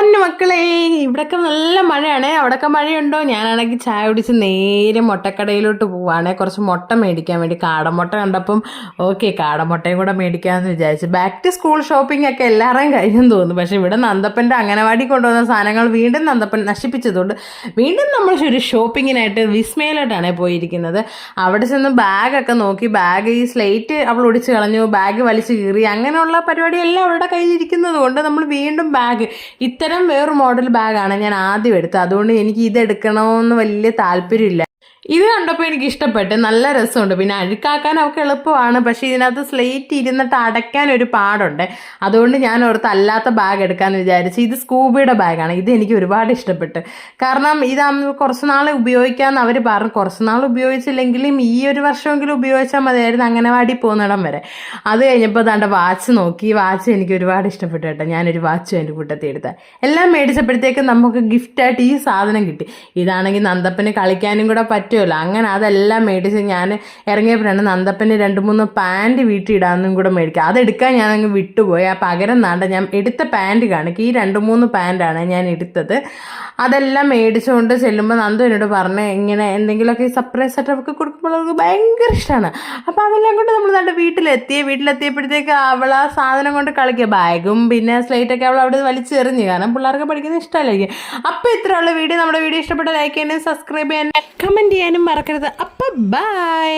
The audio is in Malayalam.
പൊന്നു മക്കളെ, ഇവിടൊക്കെ നല്ല മഴയാണ്. അവിടൊക്കെ മഴയുണ്ടോ? ഞാനാണെങ്കിൽ ചായ കുടിച്ച് നേരെ മുട്ടക്കടയിലോട്ട് പോവാണ്. കുറച്ച് മുട്ട മേടിക്കാൻ വേണ്ടി. കാടമുട്ട കണ്ടപ്പം ഓക്കെ, കാടമുട്ടയും കൂടെ മേടിക്കാമെന്ന് വിചാരിച്ചു. ബാക്ക് ടു സ്കൂൾ ഷോപ്പിംഗ് ഒക്കെ എല്ലാവരെയും കഴിഞ്ഞെന്ന് തോന്നുന്നു. പക്ഷെ ഇവിടെ നന്ദപ്പൻ്റെ അംഗനവാടി കൊണ്ടുവന്ന സാധനങ്ങൾ വീണ്ടും നന്ദപ്പൻ നശിപ്പിച്ചതുകൊണ്ട് വീണ്ടും നമ്മൾ ഒരു ഷോപ്പിങ്ങിനായിട്ട് വിസ്മയിലോട്ടാണ് പോയിരിക്കുന്നത്. അവിടെ ചെന്ന് ബാഗൊക്കെ നോക്കി. ബാഗ് ഈ സ്ലേറ്റ് അവൾ ഒടിച്ച് കളഞ്ഞു, ബാഗ് വലിച്ചു കീറി, അങ്ങനെയുള്ള പരിപാടിയെല്ലാം അവളുടെ കയ്യിലിരിക്കുന്നത് കൊണ്ട് നമ്മൾ വീണ്ടും ബാഗ്, ഇത്തരം വേറൊരു മോഡൽ ബാഗാണ് ഞാൻ ആദ്യം എടുത്തത്. അതുകൊണ്ട് എനിക്ക് ഇതെടുക്കണമെന്ന് വലിയ താല്പര്യമില്ല. ഇത് കണ്ടപ്പോൾ എനിക്ക് ഇഷ്ടപ്പെട്ട്, നല്ല രസമുണ്ട്. പിന്നെ അഴുക്കാക്കാൻ അവർക്ക് എളുപ്പമാണ്. പക്ഷേ ഇതിനകത്ത് സ്ലേറ്റ് ഇരുന്നിട്ട് അടയ്ക്കാൻ ഒരു പാടുണ്ട്. അതുകൊണ്ട് ഞാൻ ഓർത്ത് അല്ലാത്ത ബാഗ് എടുക്കാമെന്ന് വിചാരിച്ചു. ഇത് സ്കൂബിയുടെ ബാഗാണ്. ഇത് എനിക്ക് ഒരുപാട് ഇഷ്ടപ്പെട്ട്. കാരണം ഇതാകുമ്പോൾ കുറച്ച് നാൾ ഉപയോഗിക്കാമെന്ന് അവർ പറഞ്ഞു. കുറച്ച് നാൾ ഉപയോഗിച്ചില്ലെങ്കിലും ഈ ഒരു വർഷമെങ്കിലും ഉപയോഗിച്ചാൽ മതിയായിരുന്നു അംഗനവാടി പോകുന്നിടം വരെ. അത് കഴിഞ്ഞപ്പോൾ ദാണ്ട വാച്ച് നോക്കി. വാച്ച് എനിക്ക് ഒരുപാട് ഇഷ്ടപ്പെട്ടു കേട്ടോ. ഞാനൊരു വാച്ചും എൻ്റെ കൂട്ടത്തിൽ എടുത്താൽ. എല്ലാം മേടിച്ചപ്പോഴത്തേക്കും നമുക്ക് ഗിഫ്റ്റായിട്ട് ഈ സാധനം കിട്ടി. ഇതാണെങ്കിൽ നന്ദപ്പന് കളിക്കാനും കൂടെ പറ്റുമല്ലോ. അങ്ങനെ അതെല്ലാം മേടിച്ച് ഞാൻ ഇറങ്ങിയപ്പോഴാണ് നന്ദപ്പന് 2-3 പാൻറ് വീട്ടിൽ ഇടാനും കൂടെ മേടിക്കുക. അതെടുക്കാൻ ഞാനങ്ങ് വിട്ടുപോയി. ആ പകരം നാണ്ട ഞാൻ എടുത്ത പാൻറ് കാണിക്കും. ഈ 2-3 പാൻറ്റാണ് ഞാൻ എടുത്തത്. അതെല്ലാം മേടിച്ചുകൊണ്ട് ചെല്ലുമ്പോൾ നന്ദു എന്നോട് പറഞ്ഞ് ഇങ്ങനെ എന്തെങ്കിലുമൊക്കെ ഈ സർപ്രൈസ് സെറ്റപ്പ് കൊടുക്കുമ്പോൾ അവർക്ക് ഭയങ്കര ഇഷ്ടമാണ്. അപ്പോൾ അതെല്ലാം കൊണ്ട് നമ്മൾ നല്ല വീട്ടിലെത്തിയപ്പോഴത്തേക്ക് അവൾ ആ സാധനം കൊണ്ട് കളിക്കുക. ബാഗും പിന്നെ സ്ലേറ്റൊക്കെ അവൾ അവിടെ വലിച്ചെറിഞ്ഞു. കാരണം പിള്ളേർക്ക് പഠിക്കുന്നത് ഇഷ്ടമല്ലായിരിക്കും. അപ്പോൾ ഇത്രയുള്ള വീഡിയോ, നമ്മുടെ വീഡിയോ ഇഷ്ടപ്പെട്ട ലൈക്ക് ചെയ്യാനും സബ്സ്ക്രൈബ് ചെയ്യാനും കമൻറ്റ് ചെയ്യാനും മറക്കരുത്. അപ്പം ബൈ.